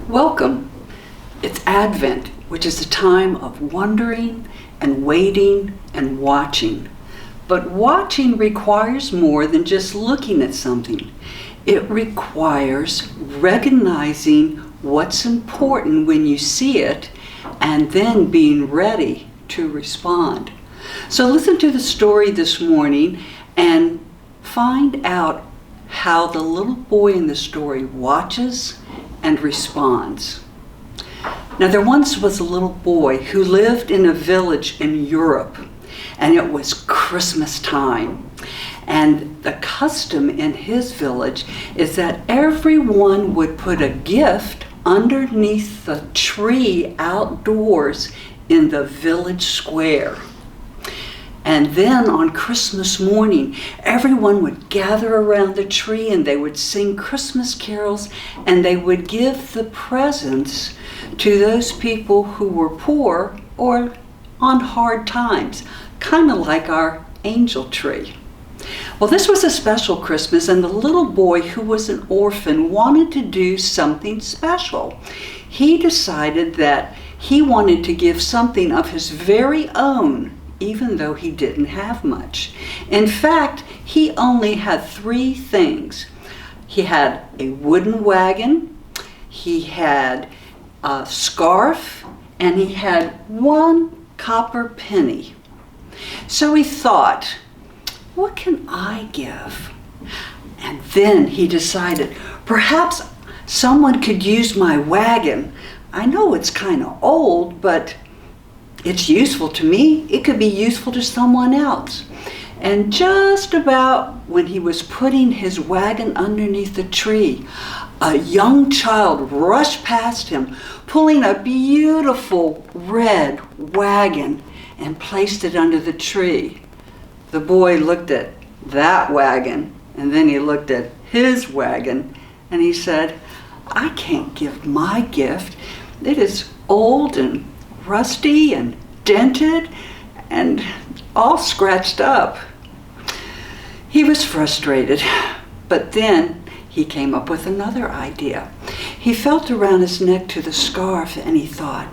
Welcome. It's Advent, which is a time of wondering and waiting and watching. But watching requires more than just looking at something. It requires recognizing what's important when you see it and then being ready to respond. So listen to the story this morning and find out how the little boy in the story watches and responds. Now, there once was a little boy who lived in a village in Europe, and it was Christmas time. And the custom in his village is that everyone would put a gift underneath the tree outdoors in the village square. And then on Christmas morning, everyone would gather around the tree and they would sing Christmas carols and they would give the presents to those people who were poor or on hard times, kind of like our angel tree. Well, this was a special Christmas, and the little boy who was an orphan wanted to do something special. He decided that he wanted to give something of his very own, even though he didn't have much. In fact, he only had 3 things. He had a wooden wagon, he had a scarf, and he had 1 copper penny. So he thought, what can I give? And then he decided, perhaps someone could use my wagon. I know it's kind of old, but it's useful to me. It could be useful to someone else. And just about when he was putting his wagon underneath the tree, a young child rushed past him, pulling a beautiful red wagon and placed it under the tree. The boy looked at that wagon, and then he looked at his wagon, and he said, I can't give my gift. It is old and rusty and dented and all scratched up. He was frustrated, but then he came up with another idea. He felt around his neck to the scarf and he thought,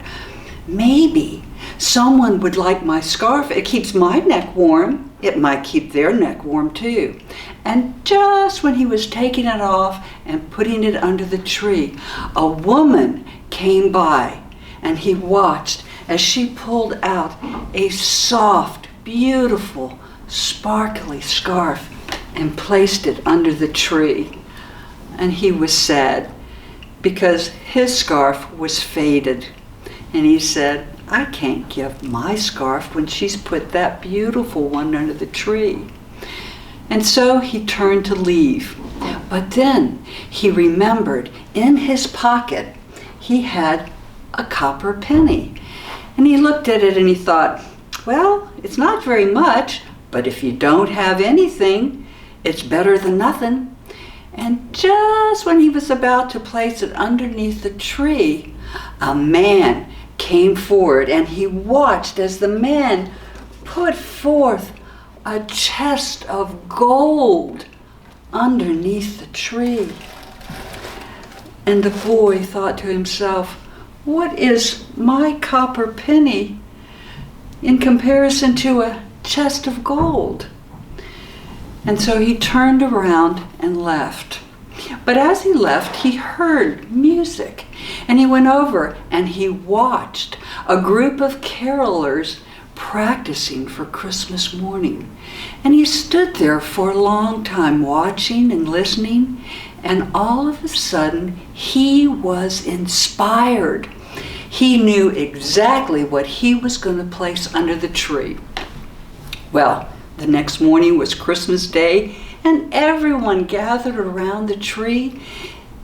maybe someone would like my scarf. It keeps my neck warm. It might keep their neck warm too. And just when he was taking it off and putting it under the tree, a woman came by, and he watched as she pulled out a soft, beautiful, sparkly scarf and placed it under the tree. And he was sad because his scarf was faded. And he said, I can't give my scarf when she's put that beautiful one under the tree. And so he turned to leave. But then he remembered in his pocket he had a copper penny. And he looked at it and he thought, well, it's not very much, but if you don't have anything, it's better than nothing. And just when he was about to place it underneath the tree, a man came forward, and he watched as the man put forth a chest of gold underneath the tree. And the boy thought to himself, what is my copper penny in comparison to a chest of gold? And so he turned around and left. But as he left, he heard music, and he went over and he watched a group of carolers practicing for Christmas morning. And he stood there for a long time watching and listening, and all of a sudden he was inspired. He knew exactly what he was going to place under the tree. Well, the next morning was Christmas Day, and everyone gathered around the tree,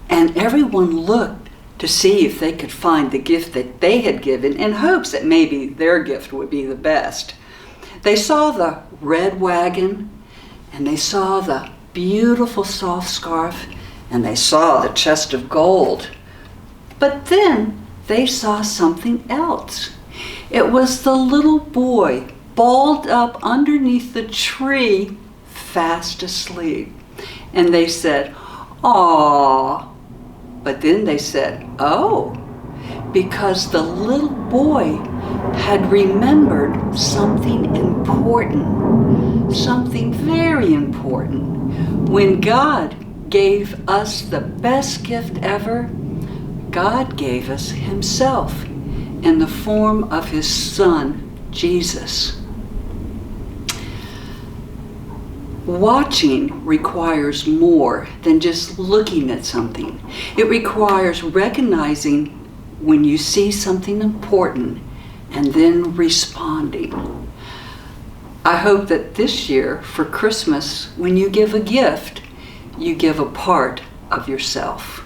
and everyone looked to see if they could find the gift that they had given in hopes that maybe their gift would be the best. They saw the red wagon, and they saw the beautiful soft scarf, and they saw the chest of gold. But then they saw something else. It was the little boy balled up underneath the tree, fast asleep. And they said, "Aw, But then they said, oh, because the little boy had remembered something important, something very important. When God gave us the best gift ever, God gave us himself in the form of his Son, Jesus. Watching requires more than just looking at something. It requires recognizing when you see something important and then responding. I hope that this year for Christmas, when you give a gift, you give a part of yourself.